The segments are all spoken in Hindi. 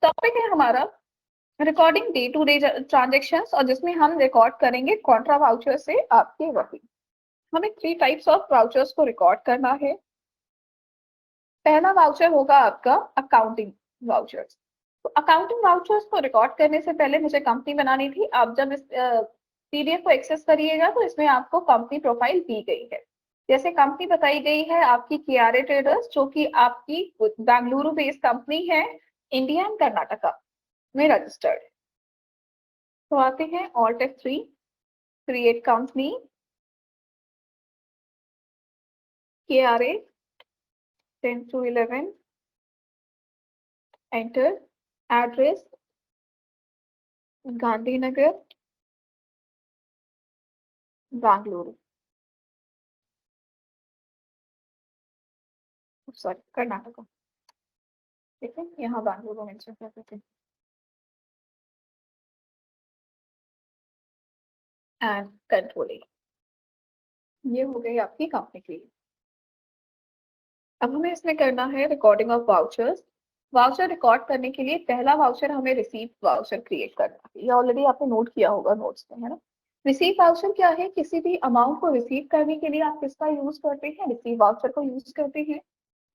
टॉपिक है हमारा recording day to day transactions, और जिसमें हम रिकॉर्ड करेंगे कॉन्ट्रा वाउचर से आपके वर्किंग। हमें 3 टाइप्स ऑफ वाउचर्स को रिकॉर्ड करना है। पहला वाउचर होगा आपका अकाउंटिंग वाउचर्स। तो अकाउंटिंग वाउचर्स को रिकॉर्ड करने से पहले मुझे कंपनी बनानी थी। आप जब इस पीडीएफ को एक्सेस करिएगा तो इसमें आपको कंपनी प्रोफाइल दी गई है। जैसे कंपनी बताई गई है आपकी केआरए ट्रेडर्स, जो कि आपकी बेंगलुरु बेस्ड कंपनी है, इंडिया एंड कर्नाटका में रजिस्टर्ड है। तो आते हैं alt F3, create company, KRA 10 to 11, enter, address Gandhinagar Bengaluru, sorry Karnataka, ठीक है, यहाँ बेंगलुरु मेंशन कर देते हैं। एंड कंट्रोलिंग, ये हो गई आपकी कंपनी की। अब हमें इसमें करना है recording of vouchers. Voucher record करने के लिए पहला वाउचर हमें रिसीव वाउचर क्रिएट करना है। ये ऑलरेडी आपने नोट किया होगा नोट्स में, है ना। रिसीव वाउचर क्या है? किसी भी अमाउंट को रिसीव करने के लिए आप किसका यूज करते हैं? रिसीव वाउचर को यूज करते हैं।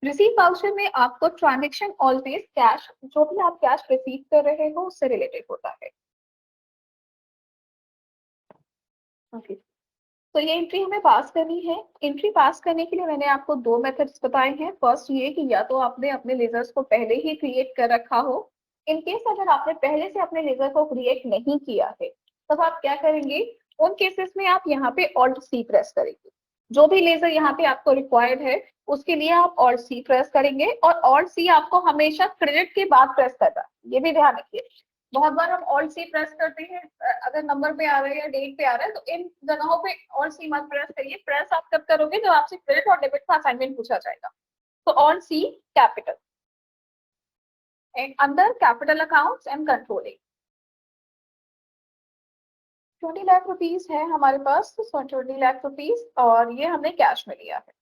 रिसीव वाउचर में आपको ट्रांजेक्शन ऑलवेज कैश, जो भी आप कैश रिसीव कर रहे हो उससे रिलेटेड होता है। ओके, तो ये एंट्री हमें पास करनी है। एंट्री पास करने के लिए मैंने आपको 2 मेथड्स बताए हैं। फर्स्ट ये कि या तो आपने अपने लेजर्स को पहले ही क्रिएट कर रखा हो। इन केस अगर आपने पहले से अपने लेजर को क्रिएट नहीं किया है तब आप क्या करेंगे? उन केसेस में आप यहाँ पे ऑल्ट सी प्रेस करेंगे। जो भी लेजर यहाँ पे आपको रिक्वायर्ड है उसके लिए आप ऑल्ट सी प्रेस करेंगे, और ऑल्ट सी आपको हमेशा क्रेडिट के बाद प्रेस करना है, ये भी ध्यान रखिए। बहुत बार हम ऑल्ट सी प्रेस करते हैं अगर नंबर पे आ रहा है या डेट पे आ रहा है, तो इन जगहों पे ऑल्ट सी मत प्रेस करिए। प्रेस आप कब करोगे? जब आपसे क्रेडिट और डेबिट का असाइनमेंट पूछा जाएगा। तो alt C capital and under capital accounts and controlling 20 lakh rupees है हमारे पास, 20 लाख रुपीज, और ये हमने कैश में लिया है,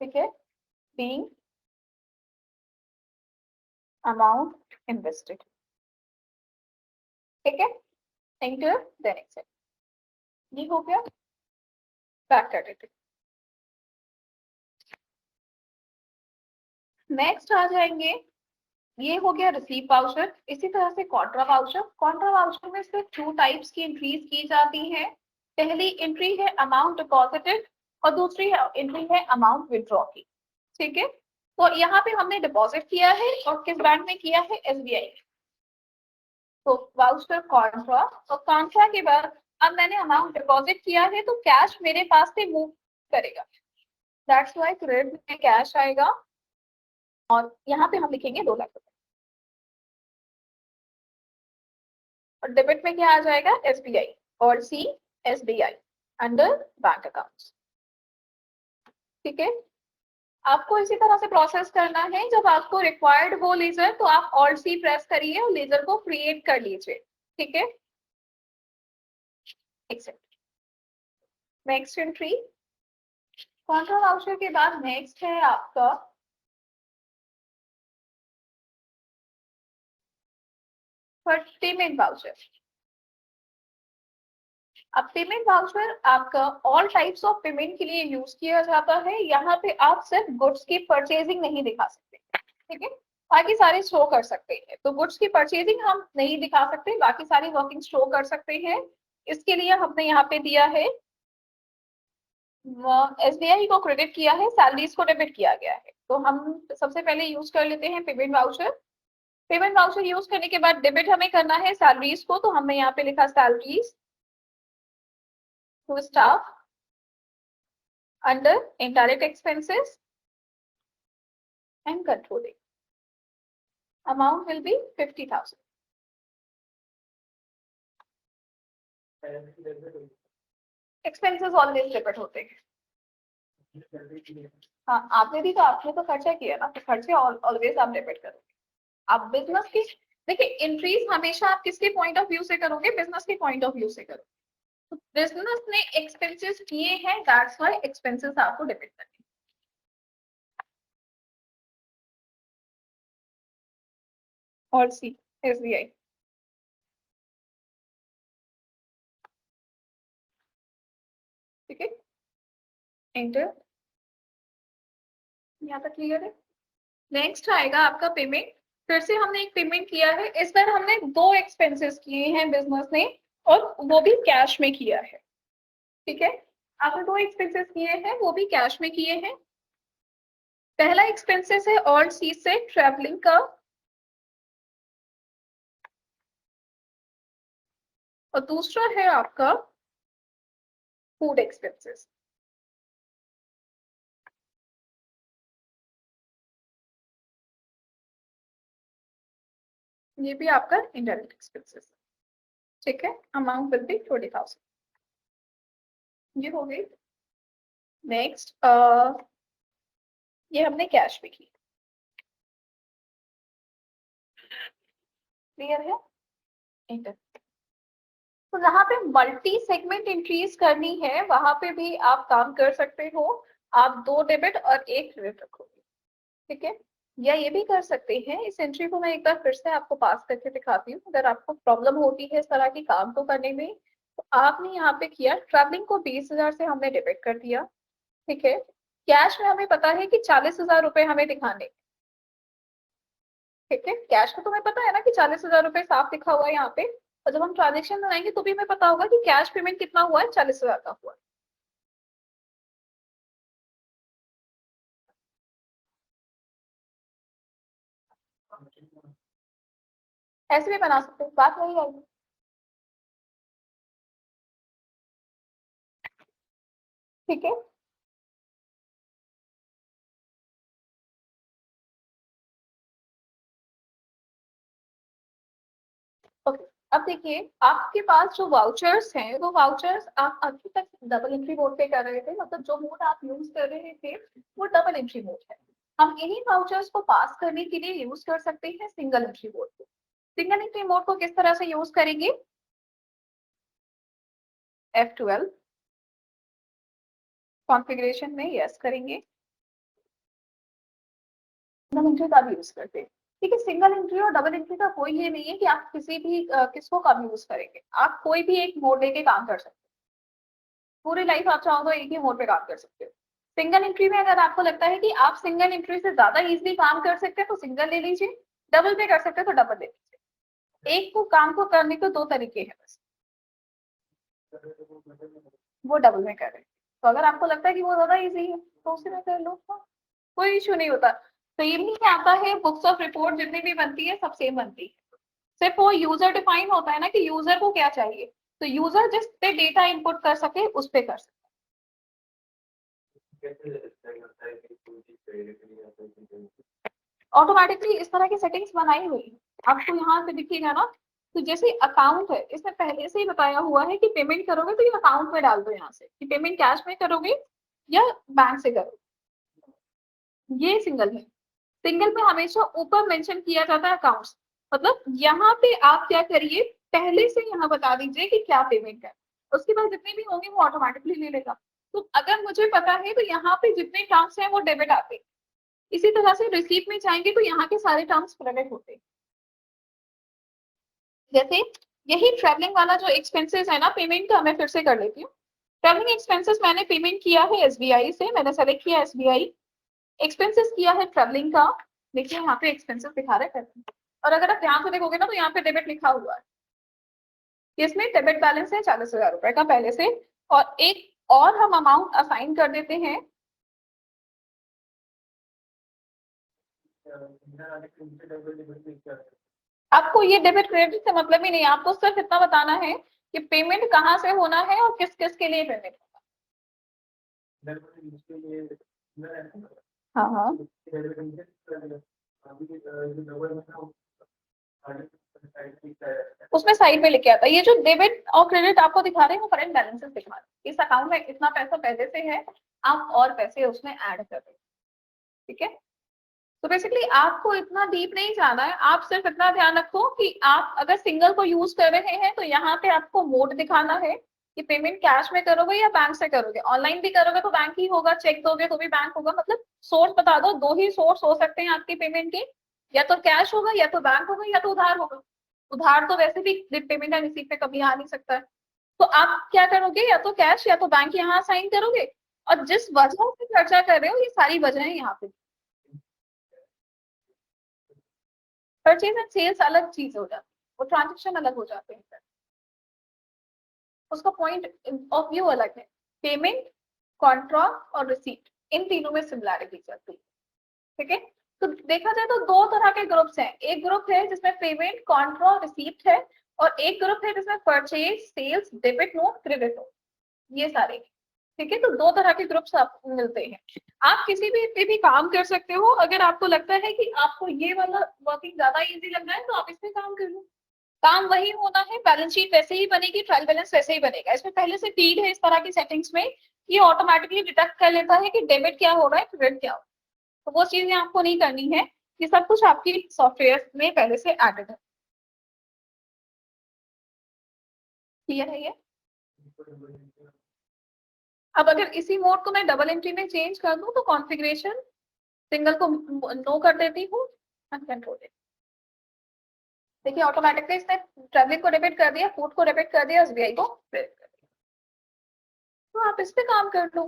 ठीक है। बीइंग अमाउंट इन्वेस्टेड, ठीक है, एंटर देन एक्सेप्ट। ये हो गया, बैक कर देते। नेक्स्ट आ जाएंगे, ये हो गया रिसीव वाउचर। इसी तरह से कॉन्ट्रा वाउचर। कॉन्ट्रा वाउचर में सिर्फ 2 टाइप्स की एंट्रीज की जाती हैं। पहली एंट्री है अमाउंट डिपॉजिटेड और दूसरी एंट्री है अमाउंट विड्रॉ की, ठीक है। तो यहाँ पे हमने डिपॉजिट किया है और किस बैंक में किया है? SBI। तो वाउचर कॉन्ट्रा, और कॉन्ट्रा के बाद अब मैंने अमाउंट डिपॉजिट किया है तो कैश मेरे पास से मूव करेगा। दैट्स व्हाई क्रेडिट में कैश आएगा और यहाँ पे हम लिखेंगे 2 लाख रुपए, और डेबिट में क्या आ जाएगा? SBI और सी SBI अंडर बैंक अकाउंट्स, ठीक है। आपको इसी तरह से प्रोसेस करना है। जब आपको रिक्वायर्ड हो लेजर तो आप ऑल्ट सी प्रेस करिए और लेजर को क्रिएट कर लीजिए, ठीक है। Accept. Next entry contra voucher के बाद नेक्स्ट है आपका पेमेंट वाउचर। अब पेमेंट वाउचर आपका ऑल टाइप्स ऑफ पेमेंट के लिए यूज किया जाता है। यहाँ पे आप सिर्फ गुड्स की परचेजिंग नहीं दिखा सकते, ठीक है, बाकी सारे शो कर सकते हैं। तो गुड्स की परचेजिंग हम नहीं दिखा सकते, बाकी सारी वर्किंग शो कर सकते हैं। इसके लिए हमने यहाँ पे दिया है SBI को क्रेडिट किया है, सैलरीज को डेबिट किया गया है। तो हम सबसे पहले यूज कर लेते हैं payment voucher. Payment voucher use करने के बाद डेबिट हमें करना है सैलरीज को, तो हमने यहाँ पे लिखा salaries to staff under indirect expenses and controlling. Amount will be 50,000। Expenses always debit होते हैं। हाँ, आपने भी तो, आपने तो खर्चा किया ना, तो खर्चे ऑलवेज आप डेबिट करोगे। आप बिजनेस की, देखिए, एंट्रीज हमेशा आप किसके पॉइंट ऑफ व्यू से करोगे? बिजनेस के पॉइंट ऑफ व्यू से करोगे। तो बिजनेस ने एक्सपेंसेस किए हैं, दैट्स व्हाई एक्सपेंसेस आपको डेबिट करने। और सी SBI। ठीक है, एंटर। यहाँ तक क्लियर है। नेक्स्ट आएगा आपका पेमेंट। फिर से हमने एक पेमेंट किया है, इस बार हमने 2 एक्सपेंसेस किए हैं बिजनेस ने, और वो भी कैश में किया है। ठीक है, आपने 2 एक्सपेंसेस किए हैं, वो भी कैश में किए हैं। पहला एक्सपेंसेस है ऑल सी से ट्रैवलिंग का, और दूसरा है आपका फूड एक्सपेंसेस। ये भी आपका इंडायरेक्ट एक्सपेंसेस। ठीक है, अमाउंट विल बी 20,000। ये हो गई। नेक्स्ट ये हमने कैश में की। क्लियर है, इंटर। तो जहाँ पे मल्टी सेगमेंट इंक्रीज करनी है वहां पे भी आप काम कर सकते हो। आप 2 डेबिट और 1 क्रेडिट रखोगे। ठीक है, या ये भी कर सकते हैं। इस एंट्री को मैं एक बार फिर से आपको पास करके दिखाती हूँ, अगर आपको प्रॉब्लम होती है इस तरह के काम को करने में। तो आपने यहाँ पे किया, ट्रैवलिंग को 20,000 से हमने डेबिट कर दिया। ठीक है, कैश में हमें पता है कि 40,000 रुपए हमें दिखाने। ठीक है, कैश में तुम्हें पता है ना कि 40,000 रुपए साफ लिखा हुआ है यहाँ पे। और जब हम ट्रांजेक्शन बनाएंगे तो भी हमें पता होगा कि कैश पेमेंट कितना हुआ है, 40,000 का हुआ है। ऐसे भी बना सकते हैं, बात वही आएगी। ठीक है, ओके। अब देखिए, आपके पास जो वाउचर्स हैं, वो वाउचर्स आप अभी तक डबल एंट्री मोड पे कर रहे थे, मतलब जो मोड आप यूज कर रहे थे वो डबल एंट्री मोड है। हम इन्हीं वाउचर्स को पास करने के लिए यूज कर सकते हैं सिंगल एंट्री मोड को। सिंगल एंट्री मोड को किस तरह से यूज करेंगे? F12 कॉन्फ़िगरेशन में यस करेंगे, सिंगल एंट्री का भी यूज करते हैं। ठीक है, सिंगल एंट्री और डबल एंट्री का कोई ये नहीं है कि आप किसी भी किसको कम यूज करेंगे। आप कोई भी एक मोड लेके काम कर सकते हैं। पूरी लाइफ आप चाहो तो एक ही मोड पे काम कर सकते हो। सिंगल एंट्री में अगर आपको लगता है कि आप सिंगल एंट्री से ज्यादा इजीली काम कर सकते हैं तो सिंगल ले लीजिए, डबल पे कर सकते हैं तो डबल ले लीजिए। एक को काम को करने के 2 तरीके हैं बस, वो डबल में कर रहे हैं। तो अगर आपको लगता है कि वो ज्यादा इजी है तो उसी में कर लो, हाँ, कोई इश्यू नहीं होता। सेम ही आता है, बुक्स ऑफ रिपोर्ट जितनी भी बनती है सब सेम बनती है। सिर्फ वो यूजर डिफाइन होता है ना कि यूजर को क्या चाहिए, तो यूजर जिस पे डेटा इनपुट कर सके उस पे कर सकते। ऑटोमेटिकली इस तरह की सेटिंग्स बनाई हुई है, आपको यहाँ से दिखेगा ना। तो जैसे अकाउंट है, इसमें पहले से ही बताया हुआ है कि पेमेंट करोगे तो ये अकाउंट में डाल दो, यहाँ से कि पेमेंट कैश में करोगे या बैंक से करोगे। ये सिंगल है। सिंगल में हमेशा ऊपर मेंशन किया जाता है अकाउंट्स, मतलब यहाँ पे आप क्या करिए, पहले से यहाँ बता दीजिए कि क्या पेमेंट है, उसके बाद जितने भी होंगे वो ऑटोमेटिकली ले लेगा। तो अगर मुझे पता है तो यहाँ पे जितने टर्म्स हैं वो डेबिट आते हैं, इसी तरह से रिसीट में जाएंगे तो यहाँ के सारे टर्म्स क्रेडिट होते हैं। जैसे यही ट्रैवलिंग वाला जो एक्सपेंसेस है ना पेमेंट का, मैं फिर से कर लेती हूँ। ट्रैवलिंग एक्सपेंसेस मैंने पेमेंट किया है एसबीआई से, मैंने सेलेक्ट किया एसबीआई, एक्सपेंसेस किया है ट्रैवलिंग का। देखिए यहाँ पे एक्सपेंसेस दिखा रहे हैं, और अगर आप ध्यान से देखोगे ना तो यहाँ पे डेबिट लिखा हुआ है, इसमें डेबिट बैलेंस है 40,000 रुपए का पहले से। और एक और हम अमाउंट असाइन कर देते हैं। आपको ये डेबिट क्रेडिट से मतलब ही नहीं, आपको सिर्फ इतना बताना है कि पेमेंट कहाँ से होना है और किस किस के लिए पेमेंट होगा। हाँ हाँ, उसमें साइड में लिखे आता है, ये जो डेबिट और क्रेडिट आपको दिखा रहे हैं वो करंट बैलेंसेस दिखा रहे हैं, इस अकाउंट में इतना पैसा पहले से है, आप और पैसे उसमें ऐड कर रहे हैं। ठीक है, तो बेसिकली आपको इतना डीप नहीं जाना है, आप सिर्फ इतना ध्यान रखो कि आप अगर सिंगल को यूज कर रहे हैं तो यहाँ पे आपको मोड दिखाना है कि पेमेंट कैश में करोगे या बैंक से करोगे। ऑनलाइन भी करोगे तो बैंक ही होगा, चेक दोगे तो भी बैंक होगा, मतलब सोर्स बता दो, 2 ही सोर्स हो सकते हैं आपकी पेमेंट के। या तो कैश होगा, या तो बैंक होगा, या तो उधार होगा। उधार तो वैसे भी पेमेंट एंड रिसीट पे कभी आ नहीं सकता है। तो आप क्या करोगे, या तो कैश या तो बैंक यहाँ साइन करोगे, और जिस वजह से खर्चा कर रहे हो ये सारी वजहें यहाँ पे। परचेज एंड सेल्स अलग चीज हो जाती है, वो ट्रांजेक्शन अलग हो जाते हैं, उसका पॉइंट ऑफ व्यू अलग है। पेमेंट, कॉन्ट्रा और रिसीट, इन तीनों में सिमिलैरिटी चलती है। ठीक है, तो देखा जाए तो दो तरह के ग्रुप्स हैं। एक ग्रुप है जिसमें पेमेंट, कॉन्ट्रा और रिसीट है, और एक ग्रुप है जिसमें purchase, sales, debit note, credit note, ये सारे। ठीक है, तो दो तरह के ग्रुप्स आपको मिलते हैं। आप किसी भी पे भी काम कर सकते हो। अगर आपको लगता है कि आपको ये वाला वर्किंग ज्यादा इजी लग रहा है तो आप इस पे काम कर लो। काम वही होना है, बैलेंस शीट वैसे ही बनेगी, ट्रायल बैलेंस वैसे ही बनेगा। इसमें पहले से फीड है इस तरह की सेटिंग्स में, ये ऑटोमेटिकली डिटेक्ट कर लेता है कि डेबिट क्या हो रहा है, क्रेडिट क्या हो रहा है। तो वो चीजें आपको नहीं करनी है, ये सब कुछ आपकी सॉफ्टवेयर में पहले से एडेड है। क्लियर है ये? अब अगर इसी मोड को मैं डबल एंट्री में चेंज कर दूं तो कॉन्फ़िगरेशन सिंगल को नो कर देती हूँ, अनकंट्रोल। देखिए ऑटोमेटिकली इसने ट्रैवलिंग को डेबिट कर दिया, फूड को डेबिट कर दिया, एसबीआई को क्रेडिट कर दिया। तो आप इस पे काम कर लो।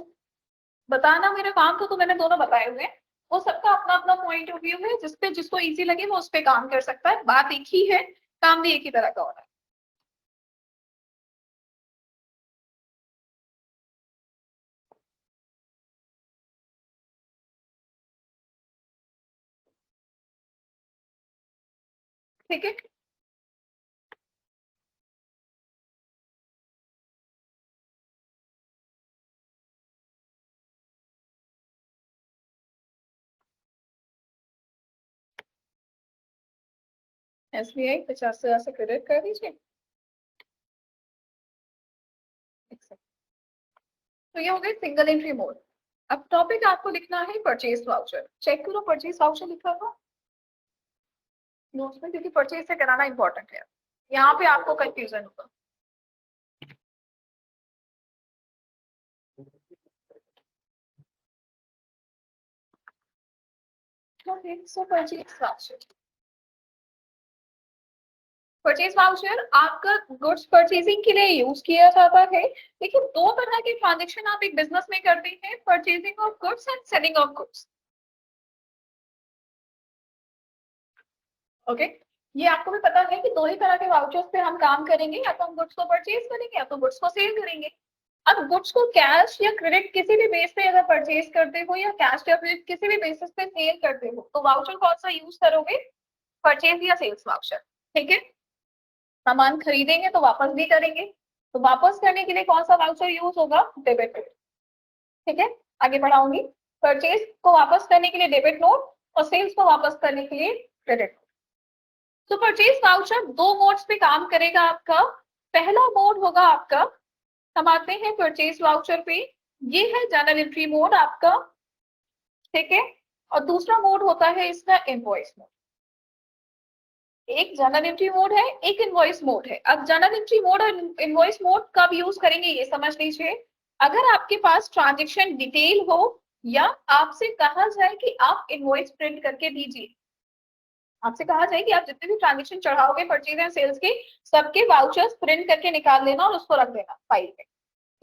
बताना मेरा काम तो मैंने दोनों बताए हुए हैं। वो सबका अपना अपना पॉइंट ऑफ व्यू है, जिसपे जिसको इजी लगे वो उस पे काम कर सकता है। बात एक ही है, काम भी एक ही तरह का हो रहा है। ठीक है, एसबीआई 50,000 से क्रेडिट कर दीजिए। तो ये हो गई सिंगल एंट्री मोड। अब टॉपिक आपको लिखना है परचेज वाउचर। चेक करो परचेज वाउचर लिखा हुआ नोट्स में, क्योंकि परचेज से कराना इंपॉर्टेंट है। यहाँ पे आपको कंफ्यूजन होगा। सो परचेज वाउचर, परचेज वाउचर आपका गुड्स परचेजिंग के लिए यूज किया जाता है। लेकिन दो तरह के ट्रांजेक्शन आप एक बिजनेस में करते हैं, purchasing of goods and selling of goods. Okay, ये आपको भी पता है कि दो ही तरह के वाउचर्स पे हम काम करेंगे, या तो हम गुड्स को परचेज करेंगे या तो गुड्स को सेल करेंगे। अब गुड्स को कैश या क्रेडिट किसी भी बेस पे अगर परचेज करते हो, या कैश या क्रेडिट किसी भी बेसिस पे सेल करते हो, तो वाउचर कौन सा यूज करोगे, परचेज या सेल्स वाउचर। ठीक है, सामान खरीदेंगे तो वापस भी करेंगे, तो वापस करने के लिए कौन सा वाउचर यूज होगा, डेबिट नोट। ठीक है, आगे बढ़ाऊंगी। परचेज को वापस करने के लिए डेबिट नोट, और सेल्स को वापस करने के लिए क्रेडिट नोट। तो परचेज वाउचर दो मोड्स पे काम करेगा आपका। पहला मोड होगा आपका, हम आते हैं परचेज वाउचर पे, ये है जनरल एंट्री मोड आपका। ठीक है, और दूसरा मोड होता है इसका इनवॉइस मोड। एक जनरल एंट्री मोड है, एक इनवॉइस मोड है। अब जनरल एंट्री मोड और इनवॉइस मोड कब यूज करेंगे ये समझ लीजिए। अगर आपके पास ट्रांजेक्शन डिटेल हो, या आपसे कहा जाए कि आप इनवॉइस प्रिंट करके दीजिए, आपसे कहा जाए कि आप जितने भी ट्रांजेक्शन चढ़ाओगे परचेज एंड सेल्स के, सबके वाउचर्स प्रिंट करके निकाल लेना और उसको रख देना फाइल में।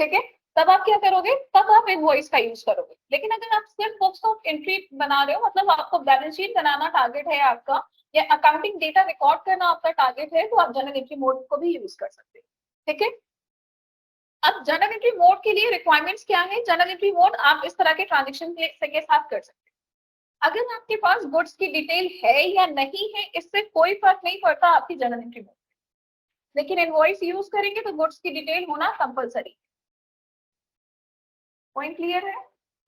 ठीक है, तब आप क्या करोगे, तब आप इनवॉइस का यूज करोगे। लेकिन अगर आप सिर्फ बुक्स ऑफ एंट्री बना रहे हो, मतलब आपको बैलेंस शीट बनाना टारगेट है आपका, या अकाउंटिंग डेटा रिकॉर्ड करना आपका टारगेट है, तो आप जनरल एंट्री मोड को भी यूज कर सकते हैं। ठीक है, अब जनरल एंट्री मोड के लिए रिक्वायरमेंट्स क्या है। जनरल एंट्री मोड आप इस तरह के ट्रांजेक्शन के साथ कर सकते हैं। अगर आपके पास गुड्स की डिटेल है या नहीं है, इससे कोई फर्क नहीं पड़ता आपकी जनरल एंट्री मोड। लेकिन इनवॉइस यूज करेंगे तो गुड्स की डिटेल होना कंपलसरी। पॉइंट क्लियर है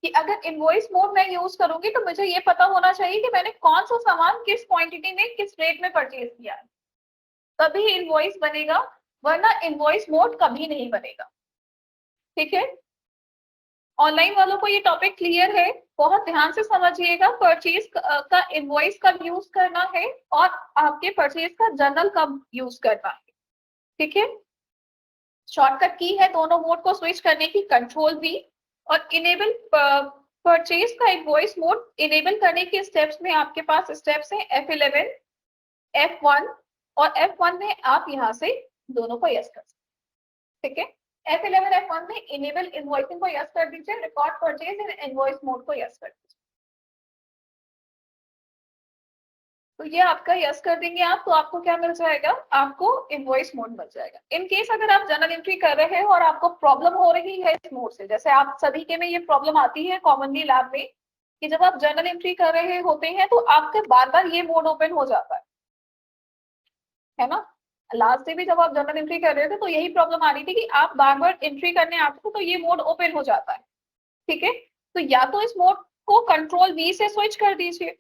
कि अगर इनवॉइस मोड मैं यूज करूंगी तो मुझे ये पता होना चाहिए कि मैंने कौन सा सामान किस क्वांटिटी में किस रेट में परचेज किया है, तभी इनवॉइस बनेगा, वरना इनवॉइस मोड कभी नहीं बनेगा। ठीक है, ऑनलाइन वालों को ये टॉपिक क्लियर है, बहुत ध्यान से समझिएगा। परचेज का इनवॉइस कब यूज करना है, और आपके परचेज का जर्नल कब यूज करना है। ठीक है, शॉर्टकट की है दोनों मोड को स्विच करने की, कंट्रोल वी और इनेबल परचेज का इनवॉइस मोड इनेबल करने के स्टेप्स में आपके पास स्टेप्स हैं F11, F1 और F1 में आप यहाँ से दोनों को यस कर सकते, ठीक है। F11 F1 में इनेबल इनवॉइसिंग को यस कर दीजिए, record purchase in invoice mode को यस कर दीजिए। तो ये आपका यस कर देंगे आप, तो आपको क्या मिल जाएगा, आपको इनवॉइस मोड मिल जाएगा। इन केस अगर आप जर्नल एंट्री कर रहे हैं और आपको प्रॉब्लम हो रही है इस मोड से, जैसे आप सभी के में ये प्रॉब्लम आती है कॉमनली लैब में कि जब आप जर्नल एंट्री कर रहे होते हैं तो आपका बार बार ये मोड ओपन हो जाता है ना। लास्ट डे भी जब आप जर्नल एंट्री कर रहे थे तो यही प्रॉब्लम आ रही थी कि आप बार बार एंट्री करने आते हो तो ये मोड ओपन हो जाता है, ठीक है। तो या तो इस मोड को कंट्रोल वी से स्विच कर दीजिए।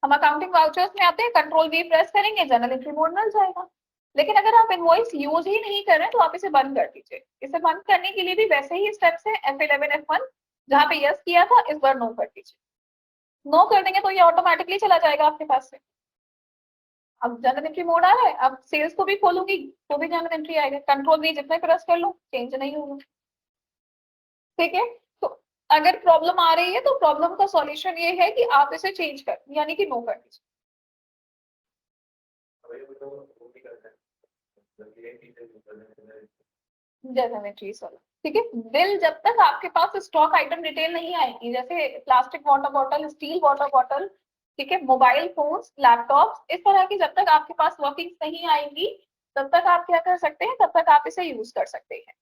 हम अकाउंटिंग वाउचर्स में आते हैं, कंट्रोल वी प्रेस करेंगे, जर्नल एंट्री मोड मिल जाएगा। लेकिन अगर आप इनवॉइस यूज ही नहीं कर रहे हैं तो आप इसे बंद कर दीजिए। इसे बंद करने के लिए भी वैसे ही स्टेप्स है F11 F1, जहाँ पे यस किया था इस बार नो कर दीजिए। नो कर देंगे तो ये ऑटोमेटिकली चला जाएगा आपके पास से। अब जर्नल एंट्री मोड आ रहा है, अब सेल्स को भी खोलूंगी तो भी जर्नल एंट्री आएगा, कंट्रोल वी जितने प्रेस कर लो चेंज नहीं होगा, ठीक है। तो अगर प्रॉब्लम आ रही है तो प्रॉब्लम का सॉल्यूशन ये है कि आप इसे चेंज कर यानी कि नो कर दीजिए। जर्नल एंट्रीज वाला, ठीक है। बिल जब तक आपके पास स्टॉक आइटम डिटेल नहीं आएगी, जैसे plastic water bottle, steel water bottle, ठीक है, मोबाइल फोन्स, लैपटॉप, इस तरह की जब तक आपके पास वर्किंग नहीं आएंगी तब तक आप क्या कर सकते हैं, तब तक आप इसे यूज कर सकते हैं।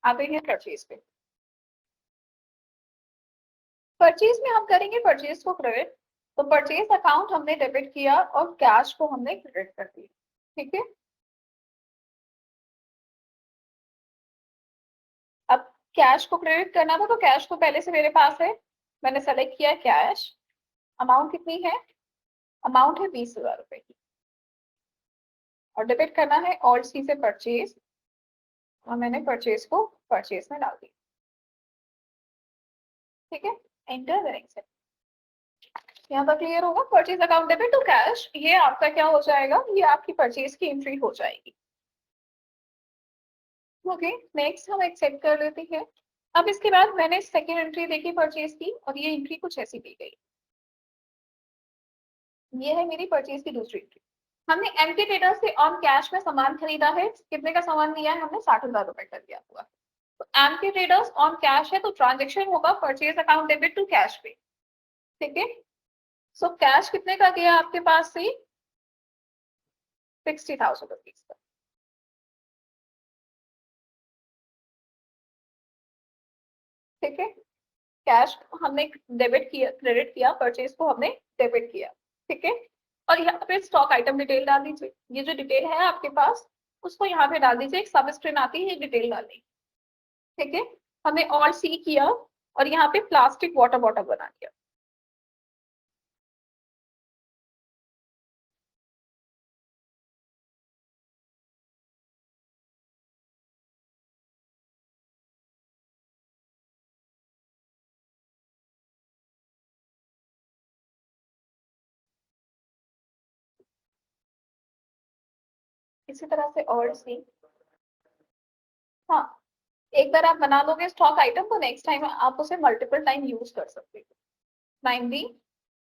आते हैं परचेज पे। परचेज में हम करेंगे परचेज को क्रेडिट, तो परचेज अकाउंट हमने डेबिट किया और कैश को हमने क्रेडिट कर दिया, ठीक है। अब कैश को क्रेडिट करना था तो कैश तो पहले से मेरे पास है, मैंने सेलेक्ट किया कैश। अमाउंट कितनी है, अमाउंट है 20,000 रुपए की, और डेबिट करना है ऑल्ट सी से परचेज, और मैंने परचेज को परचेज में डाल दिया, ठीक है। एंटर करेंगे, यहाँ तक क्लियर होगा। Purchase account debit to cash, ये आपका क्या हो जाएगा, ये आपकी परचेज की एंट्री हो जाएगी, ओके। नेक्स्ट हम एक्सेप्ट कर लेते हैं। अब इसके बाद मैंने सेकेंड एंट्री देखी परचेज की, और ये एंट्री कुछ ऐसी दी गई, ये है मेरी परचेज की दूसरी एंट्री। हमने एम्प्टी ट्रेडर्स से ऑन कैश में सामान खरीदा है, कितने का सामान लिया है हमने, 60,000 रुपए का दिया हुआ। तो एम्प्टी ट्रेडर्स ऑन कैश है तो ट्रांजेक्शन होगा purchase account debit to cash पे, ठीक है। सो कैश कितने का गया आपके पास से, 60,000 रुपीज का, ठीक है। कैश हमने डेबिट किया, क्रेडिट किया, परचेज को हमने डेबिट किया, ठीक है। और यहाँ पे स्टॉक आइटम डिटेल डाल दीजिए, ये जो डिटेल है आपके पास उसको यहाँ पे डाल दीजिए, एक सब स्क्रीन आती है डिटेल डालनी, ठीक है। हमने ऑल सी किया और यहाँ पे प्लास्टिक वाटर बॉटल बना दिया, इसी तरह से ऑल सी। हाँ, एक बार आप बना लोगे स्टॉक आइटम तो नेक्स्ट टाइम आप उसे मल्टीपल टाइम यूज कर सकते हो। 9D,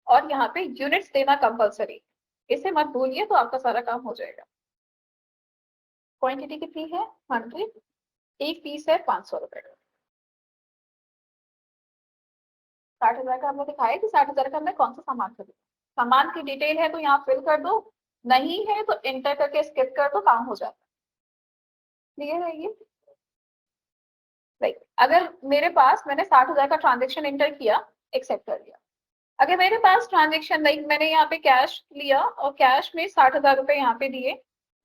और यहाँ पे यूनिट्स देना कंपलसरी, इसे मत भूलिए तो आपका सारा काम हो जाएगा। क्वांटिटी कितनी है, 100, एक पीस है 500 रुपए का। 60,000 का हमने दिखाया कि 60,000 का हमने कौन सा सामान खरीदा, सामान की डिटेल है तो यहाँ फिल कर दो, नहीं है तो इंटर करके स्किप कर दो, काम हो जाता है, क्लियर है ये। लाइक अगर मेरे पास मैंने 60,000 का ट्रांजेक्शन इंटर किया, एक्सेप्ट कर लिया। अगर मेरे पास ट्रांजेक्शन लाइक मैंने यहाँ पे कैश लिया और कैश में 60,000 रुपए यहाँ पे दिए,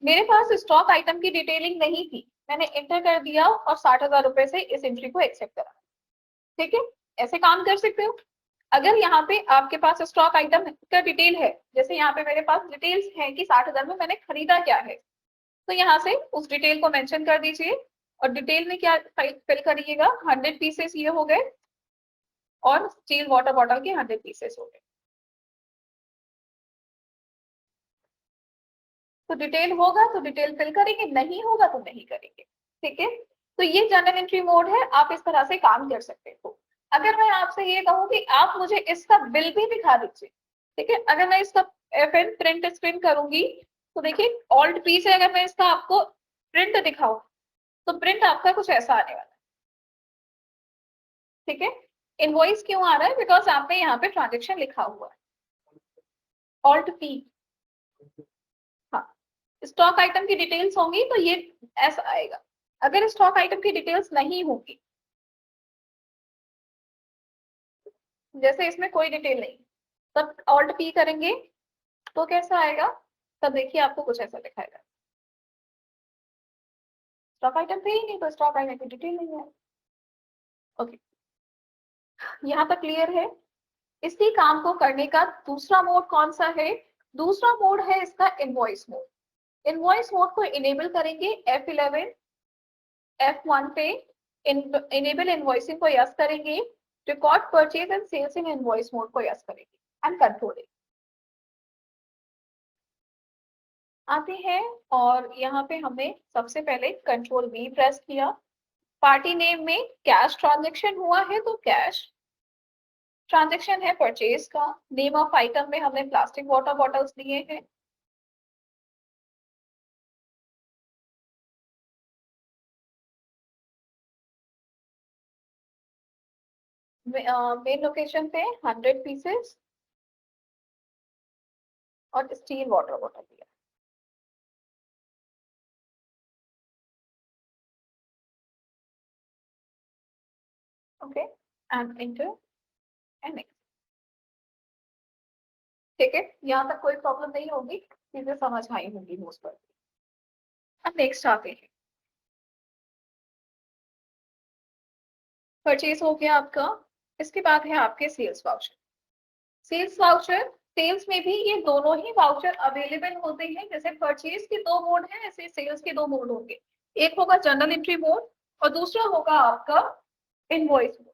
मेरे पास स्टॉक आइटम की डिटेलिंग नहीं थी, मैंने इंटर कर दिया और 60,000 रुपए से इस एंट्री को एक्सेप्ट करा, ठीक है। ऐसे काम कर सकते हो। अगर यहाँ पे आपके पास स्टॉक आइटम का डिटेल है, जैसे यहाँ पे मेरे पास डिटेल्स है कि 60,000 में मैंने खरीदा क्या है, तो यहाँ से उस डिटेल को मेंशन कर दीजिए, और डिटेल में क्या फिल करिएगा, 100 पीसेस ये हो गए, और स्टील वाटर बॉटल के 100 पीसेस हो गए। तो डिटेल होगा तो डिटेल फिल करेंगे, नहीं होगा तो नहीं करेंगे। ठीक है, तो ये जर्नल एंट्री मोड है, आप इस तरह से काम कर सकते हो। अगर मैं आपसे ये कहूँ कि आप मुझे इसका बिल भी दिखा दीजिए, ठीक है, अगर मैं इसका फिर प्रिंट स्क्रीन करूंगी तो देखिए ऑल्ट पी से अगर मैं इसका आपको प्रिंट दिखाऊं तो प्रिंट आपका कुछ ऐसा आने वाला है। ठीक है, इनवॉइस क्यों आ रहा है, बिकॉज आपने यहाँ पे ट्रांजेक्शन लिखा हुआ है, ऑल्ट पी। हाँ, स्टॉक आइटम की डिटेल्स होंगी तो ये ऐसा आएगा। अगर स्टॉक आइटम की डिटेल्स नहीं होगी, जैसे इसमें कोई डिटेल नहीं, तब ऑल्ट पी करेंगे तो कैसा आएगा, तब देखिए आपको कुछ ऐसा दिखाएगा, स्टॉक आइटम थे ही नहीं तो स्टॉक आइटम की डिटेल नहीं है। ओके, यहाँ तक क्लियर है। इसी काम को करने का दूसरा मोड कौन सा है, दूसरा मोड है इसका इनवॉइस मोड। इनवॉइस मोड को इनेबल करेंगे F11 F1 पे, इनेबल इनवॉइसिंग को यस करेंगे, record purchase and sales in invoice mode को यस करेंगे एंड कंट्रोल आते हैं। और यहाँ पे हमने सबसे पहले कंट्रोल V प्रेस किया, पार्टी नेम में कैश ट्रांजेक्शन हुआ है तो कैश ट्रांजेक्शन है परचेज का, नेम ऑफ आइटम में हमने प्लास्टिक वाटर बॉटल्स दिए हैं। मेन लोकेशन पे 100 पीसेस और स्टील वाटर बॉटल दिया। Okay, and enter and next. ठीक है, यहाँ तक कोई प्रॉब्लम नहीं होगी, चीजें समझ आई होंगी मोस्ट पर। अब नेक्स्ट आते हैं, परचेज हो गया आपका, इसके बाद है आपके sales voucher. Sales voucher, sales में भी ये दोनों ही वाउचर अवेलेबल होते हैं, जैसे परचेज के दो मोड हैं ऐसे सेल्स के दो मोड होंगे, एक होगा जर्नल एंट्री मोड और दूसरा होगा आपका इनवॉइस मोड।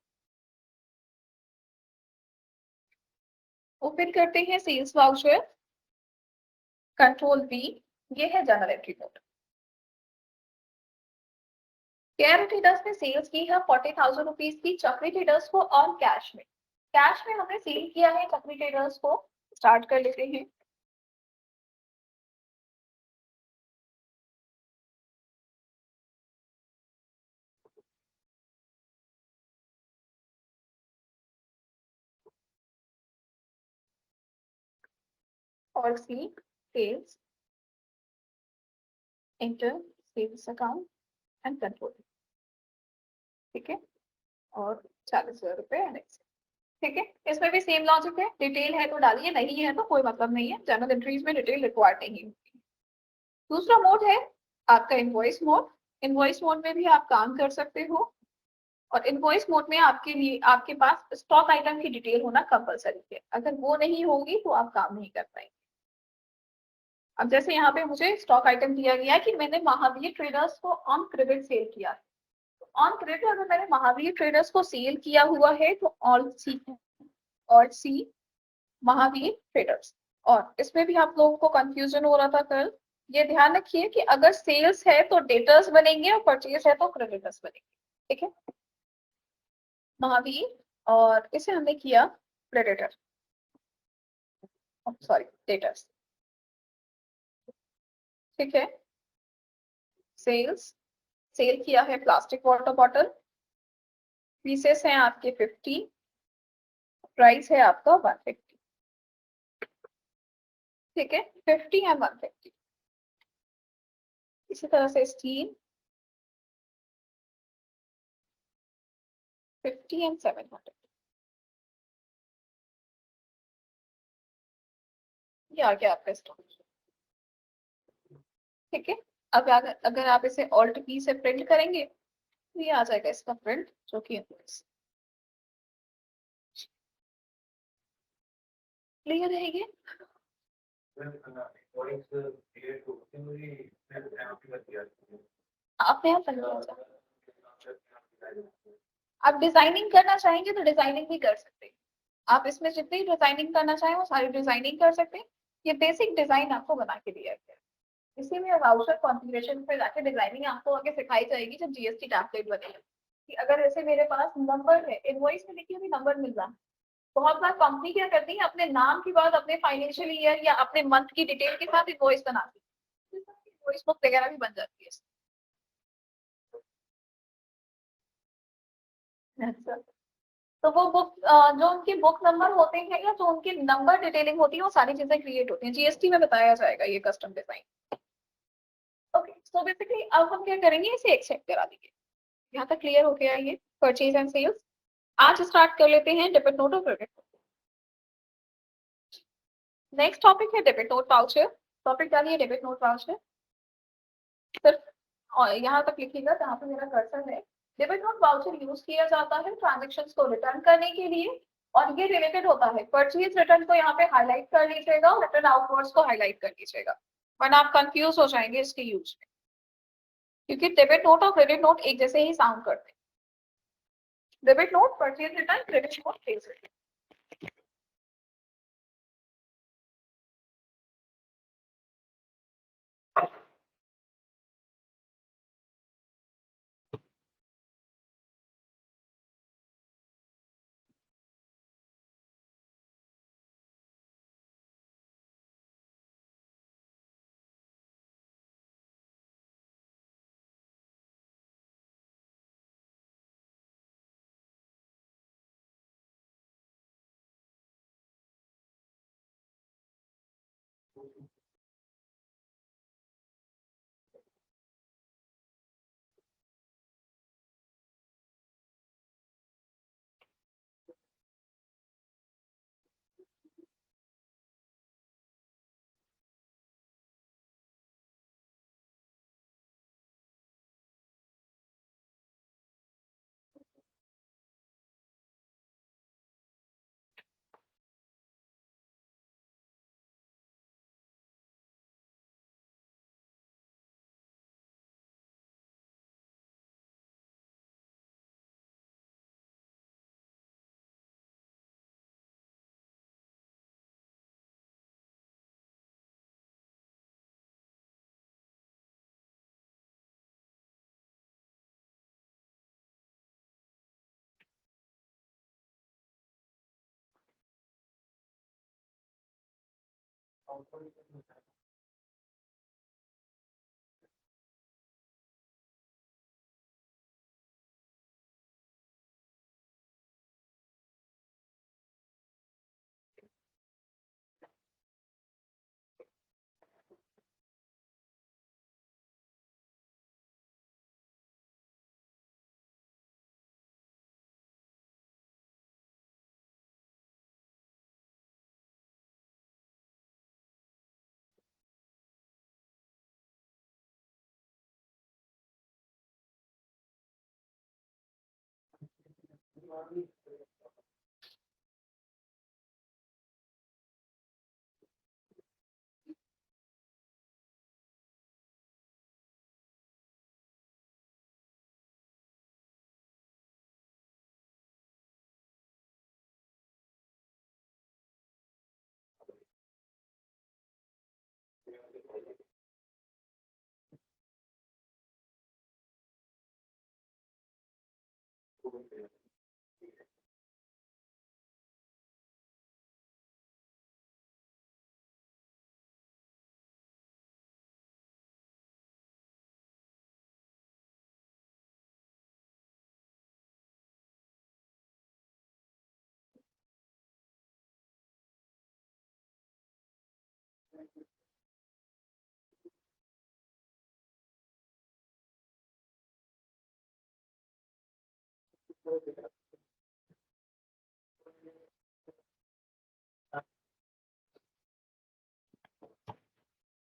ओपन करते हैं सेल्स वाउचर, कंट्रोल V, ये है journal entry mode. Care traders ने सेल्स की है 40,000 रुपीज की चक्री ट्रेडर्स को ऑन कैश में, कैश में हमने सेल किया है चक्री ट्रेडर्स को। स्टार्ट कर लेते हैं। और see sales, enter sales account and control. ठीक है, और 40,000 रुपए एनेक्स। ठीक है, इसमें भी सेम लॉजिक है, डिटेल है तो डालिए, नहीं है तो कोई मतलब नहीं है, जर्नल एंट्रीज में डिटेल रिक्वायर्ड नहीं होती। दूसरा मोड है आपका इनवॉइस मोड। इनवॉइस मोड में भी आप काम कर सकते हो, और इनवॉइस मोड में आपके लिए आपके पास स्टॉक आइटम की डिटेल होना कंपलसरी है, अगर वो नहीं होगी तो आप काम नहीं कर पाएंगे। अब जैसे यहाँ पे मुझे स्टॉक आइटम दिया गया है कि मैंने महावीर ट्रेडर्स को ऑन क्रेडिट सेल किया है, ऑन क्रेडिट अगर मैंने महावीर ट्रेडर्स को सेल किया हुआ है तो ऑल सी है, और सी महावीर ट्रेडर्स। और इसमें भी आप लोगों को कंफ्यूजन हो रहा था कल, ये ध्यान रखिए कि अगर सेल्स है तो डेटर्स बनेंगे और परचेज है तो क्रेडिटर्स बनेंगे। ठीक है, महावीर, और इसे हमने किया क्रेडिटर, सॉरी डेटर्स। ठीक है, सेल्स, सेल किया है प्लास्टिक वाटर बॉटल, पीसेस हैं आपके 50, प्राइस है आपका 150। ठीक है, 50 है 150। इसी तरह से स्टील 50 एंड 700। ये आ गया आपका स्टॉक। ठीक है, अब अगर आप इसे ऑल्ट पी से प्रिंट करेंगे तो ये आ जाएगा इसका प्रिंट, जो कि क्लियर है ये। आपने यहाँ पर आप डिजाइनिंग करना चाहेंगे तो डिजाइनिंग भी कर सकते हैं, आप इसमें जितनी डिजाइनिंग करना चाहें वो सारी डिजाइनिंग कर सकते हैं। ये बेसिक डिजाइन आपको बना के दिया गया है। इसी में वाउचर कॉन्फ़िगरेशन पे जाके डिजाइनिंग आपको आगे सिखाई जाएगी जब जीएसटी टेम्पलेट बनेगा, कि अगर ऐसे मेरे पास नंबर है, इनवॉइस में देखिए अभी नंबर मिल रहा है। बहुत बार कंपनी क्या करती है, अपने नाम के बाद अपने फाइनेंशियल ईयर या अपने मंथ की डिटेल के साथ इनवॉइस बनाती है, इनवॉइस बुक वगैरह भी बन जाती है। अच्छा। तो वो बुक जो उनके बुक नंबर होते हैं या जो उनकी नंबर डिटेलिंग होती है, वो सारी चीजें क्रिएट होती हैं, जीएसटी में बताया जाएगा ये custom design. Okay, so basically अब हम क्या करेंगे, इसे एक्सेप्ट करा देंगे। यहाँ तक क्लियर हो गया ये परचेज एंड सेल्स। आज स्टार्ट कर लेते हैं डेबिट नोट और क्रेडिट। नेक्स्ट टॉपिक है डेबिट नोट वाउचर। टॉपिक डालिए डेबिट नोट वाउचर, सिर्फ और यहाँ तक लिखिएगा जहाँ पे मेरा कर्सर है। डेबिट नोट वाउचर यूज किया जाता है ट्रांजेक्शन को रिटर्न करने के लिए, और ये रिलेटेड होता है परचेज रिटर्न को यहाँ पे हाईलाइट कर लीजिएगा और रिटर्न आउटवर्ड्स को हाईलाइट कर लीजिएगा, वरना आप कंफ्यूज हो जाएंगे इसके यूज में, क्योंकि डेबिट नोट और क्रेडिट नोट एक जैसे ही साउंड करते हैं। Debit note purchase return, credit note sales return.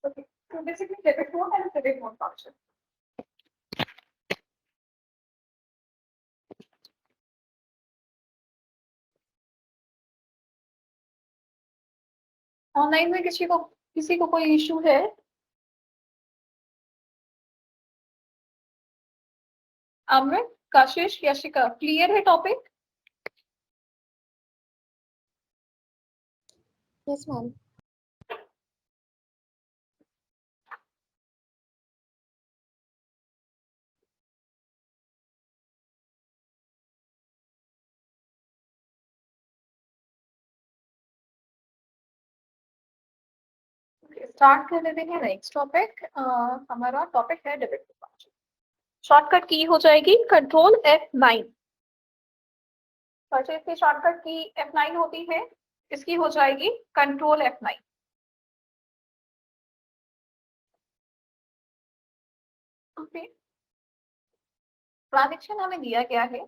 Okay, so basically debit note and credit note voucher. Online में किसी को कोई इशू है? अमृत, कशिश, यशिका, क्लियर है टॉपिक? Yes, ma'am. स्टार्ट कर लेते हैं नेक्स्ट टॉपिक। हमारा टॉपिक है डेबिट मार्जिन। शॉर्टकट की हो जाएगी कंट्रोल F9। परचेज की शॉर्टकट की F9 होती है, इसकी हो जाएगी कंट्रोल F9। ओके, ट्रांजेक्शन हमें दिया गया है।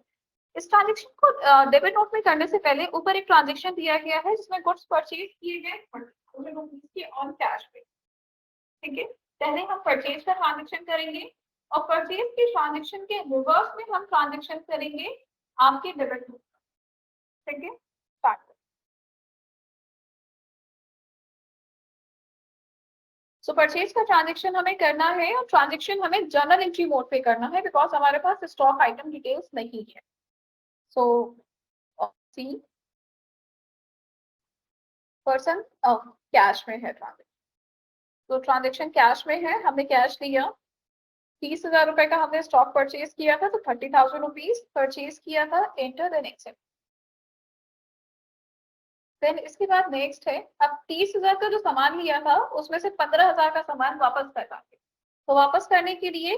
इस ट्रांजेक्शन को डेबिट नोट में करने से पहले ऊपर एक ट्रांजेक्शन दिया गया है जिसमें गुड्स परचेज किए गए ऑन कैश पे। ठीक है, पहले हम परचेज का ट्रांजेक्शन करेंगे और परचेज के ट्रांजेक्शन के रिवर्स में हम ट्रांजेक्शन करेंगे आपके डेबिट नोट। ठीक है, स्टार्ट। सो परचेज का ट्रांजेक्शन हमें करना है और ट्रांजेक्शन हमें जर्नल एंट्री मोड पे करना है बिकॉज हमारे पास स्टॉक आइटम डिटेल्स नहीं है। सो सी पर्सन कैश में है ट्रांजेक्शन, तो ट्रांजेक्शन कैश में है, हमने कैश लिया 30,000 रुपए का हमने स्टॉक परचेज किया था, तो 30,000 रुपीज परचेज किया था, एंटर देन एक्सेप्ट। देन इसके बाद नेक्स्ट है, अब 30,000 का जो सामान लिया था उसमें से 15,000 का सामान वापस करना है। तो वापस करने के लिए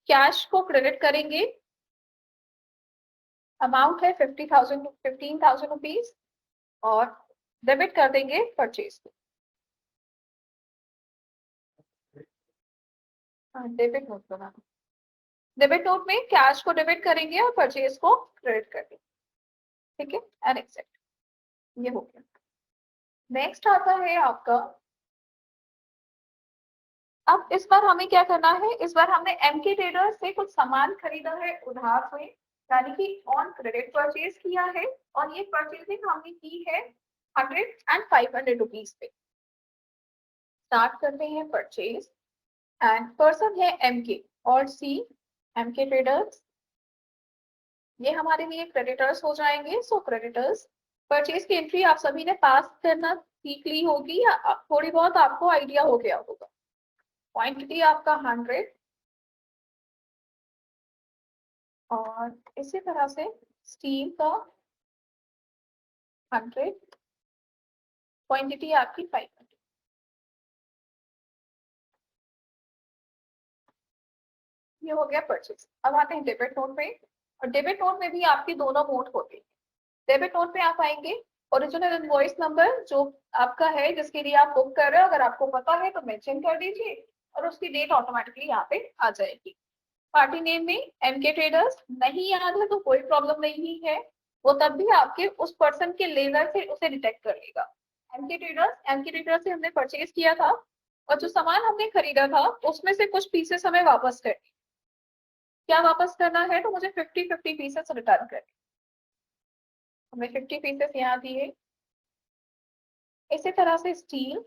कैश को क्रेडिट करेंगे, अमाउंट है 15,000 रुपीज, और डेबिट कर देंगे परचेज को। डेबिट नोट बना, डेबिट नोट में कैश को डेबिट करेंगे और परचेज को क्रेडिट कर देंगे। ठीक है, एंड एक्सेप्ट, ये हो गया। नेक्स्ट आता है आपका, अब इस बार हमें क्या करना है, इस बार हमने एमके ट्रेडर्स से कुछ सामान खरीदा है उधार से, यानी कि ऑन क्रेडिट परचेज किया है, और ये परचेजिंग हमने की है 100 एंड 500 रुपीज पे। स्टार्ट करते हैं परचेज, एंड पर्सन है एमके और सी एमके ट्रेडर्स, ये हमारे लिए क्रेडिटर्स हो जाएंगे। सो क्रेडिटर्स, परचेज की एंट्री आप सभी ने पास करना सीख ली होगी या थोड़ी बहुत आपको आइडिया हो गया होगा। क्वांटिटी आपका 100, और इसी तरह से स्टील का 100, क्वांटिटी आपकी 500। ये हो गया परचेज। अब आते हैं डेबिट नोट पे, और डेबिट नोट में भी आपकी दोनों मोड होते हैं। डेबिट नोट पे आप आएंगे, ओरिजिनल इनवॉइस नंबर जो आपका है जिसके लिए आप बुक कर रहे हो, अगर आपको पता है तो मेंशन कर दीजिए और उसकी डेट ऑटोमेटिकली यहाँ पे आ जाएगी। पार्टी नेम में एमके ट्रेडर्स, नहीं याद है तो कोई प्रॉब्लम नहीं है, वो तब भी आपके उस पर्सन के लेजर से उसे डिटेक्ट कर लेगा। एमके ट्रेडर्स से हमने परचेज किया था, और जो सामान हमने खरीदा था उसमें से कुछ पीसेस हमें वापस करनी। क्या वापस करना है, तो मुझे 50-50 पीसेस रिटर्न करनी। हमें 50 पीसेस यहाँ दिए। इसी तरह से steel,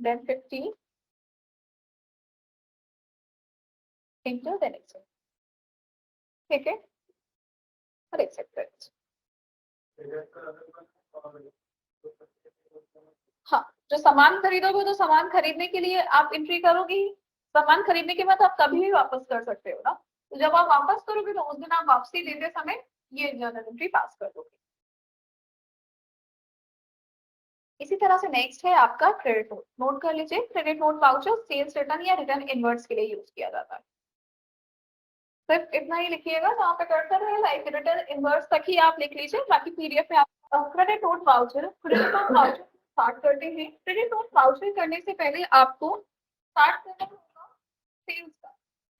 then 50 into then accept. ठीक है, और एक्सेप्ट कर। हाँ, जो सामान खरीदोगे तो सामान खरीदने के लिए आप एंट्री करोगे ही, सामान खरीदने के बाद आप कभी भी वापस कर सकते हो ना, तो जब आप वापस करोगे तो उस दिन आप वापसी देते समय ये जर्नल एंट्री पास कर दोगे। इसी तरह से नेक्स्ट है आपका क्रेडिट नोट। नोट कर लीजिए, credit note voucher sales return या रिटर्न इनवर्ट्स के लिए यूज किया जाता है। सिर्फ इतना ही लिखिएगा, जहाँ पे कर्सर है लाइक रिटर्न इनवर्ट्स तक ही आप लिख लीजिए, बाकी पीडीएफ में आप क्रेडिट नोट वाउचर, स्टार्ट करते हैं। क्रेडिट नोट वाउचर करने से पहले आपको स्टार्ट करना होगा सेल्स का,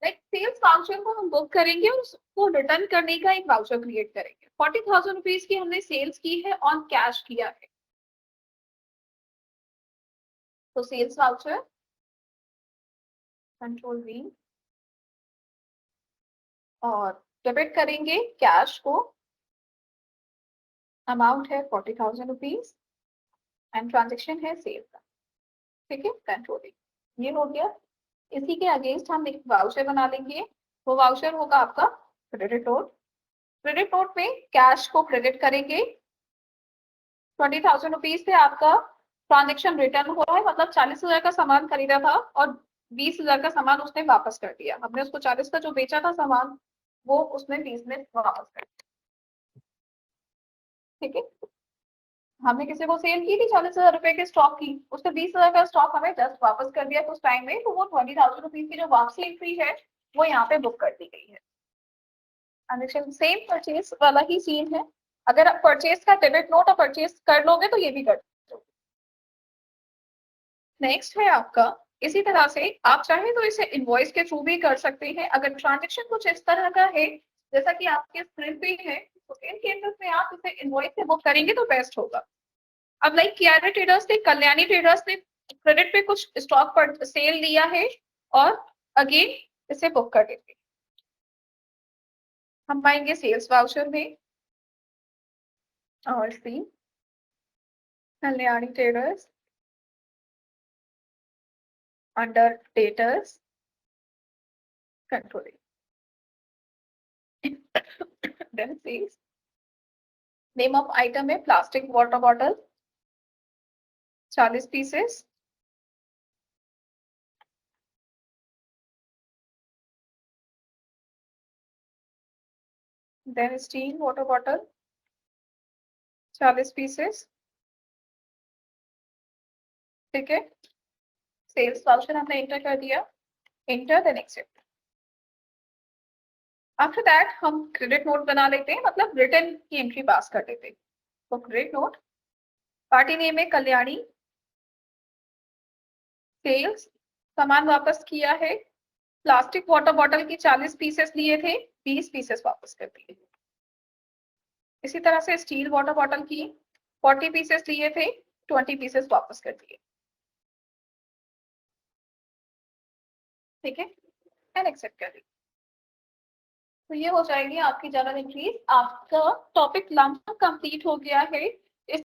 लाइक सेल्स वाउचर को हम बुक करेंगे और उसको रिटर्न करने का एक वाउचर क्रिएट करेंगे। 40,000 रुपीज की हमने सेल्स की है, ऑन कैश किया है, तो सेल्स वाउचर कंट्रोल V, और डेबिट करेंगे कैश को, अमाउंट है 40,000 रुपीज, एंड ट्रांजेक्शन है सेल का। ठीक है, कंट्रोल V, ये हो गया। इसी के अगेंस्ट हम एक वाउचर बना लेंगे, वो वाउचर होगा आपका क्रेडिट नोट। क्रेडिट नोट में कैश को क्रेडिट करेंगे, 20,000 रुपीज से आपका ट्रांजेक्शन रिटर्न हो रहा है, मतलब 40,000 का सामान खरीदा था और 20,000 का सामान उसने वापस कर दिया। हमने उसको 40 का जो बेचा था सामान, वो उसने 20 में वापस कर दिया। ठीक है, हमने किसी को सेल की थी 40,000 रुपए के स्टॉक की, उसने 20,000 का स्टॉक हमें जस्ट वापस कर दिया कुछ टाइम में, तो वो 20,000 रुपीज की जो वापसी एंट्री है वो यहाँ पे बुक कर दी गई है। ट्रांजेक्शन सेम परचेज वाला ही सीन है। अगर आप परचेज का डेबिट नोट और परचेज कर लोगे तो ये भी कर दो। नेक्स्ट है आपका, इसी तरह से आप चाहे तो इसे इनवॉइस के थ्रू भी कर सकते हैं। अगर ट्रांजेक्शन कुछ इस तरह का है जैसा कि आपके स्क्रीन पे है, तो इन केसेस में आप इसे इनवॉइस से बुक करेंगे तो बेस्ट होगा। अब लाइक कियारा ट्रेडर्स ने, कल्याणी ट्रेडर्स ने क्रेडिट पे कुछ स्टॉक पर सेल लिया है और अगेन इसे बुक कर देंगे। हम पाएंगे सेल्स वाउचर में और see Kalyani traders under debtors controlling then sales. Name of item है plastic water bottle 40 pieces. Then steel water bottle 40 pieces. ठीक है, सेल्स वाउचर हमने एंटर कर दिया, enter then accept. After that हम क्रेडिट नोट बना लेते हैं, मतलब रिटर्न की एंट्री पास कर देते हैं। तो क्रेडिट नोट, पार्टी नेम है कल्याणी, सेल्स, सामान वापस किया है, प्लास्टिक वाटर बॉटल की 40 पीसेस लिए थे, 20 पीसेस वापस कर दिए। इसी तरह से स्टील वाटर बॉटल की 40 पीसेस लिए थे, 20 पीसेस वापस कर दिए। ठीक है, एंड एक्सेप्ट कर दी। तो ये हो जाएगी आपकी जर्नल एंट्रीज। आपका टॉपिक लंप कंप्लीट हो गया है।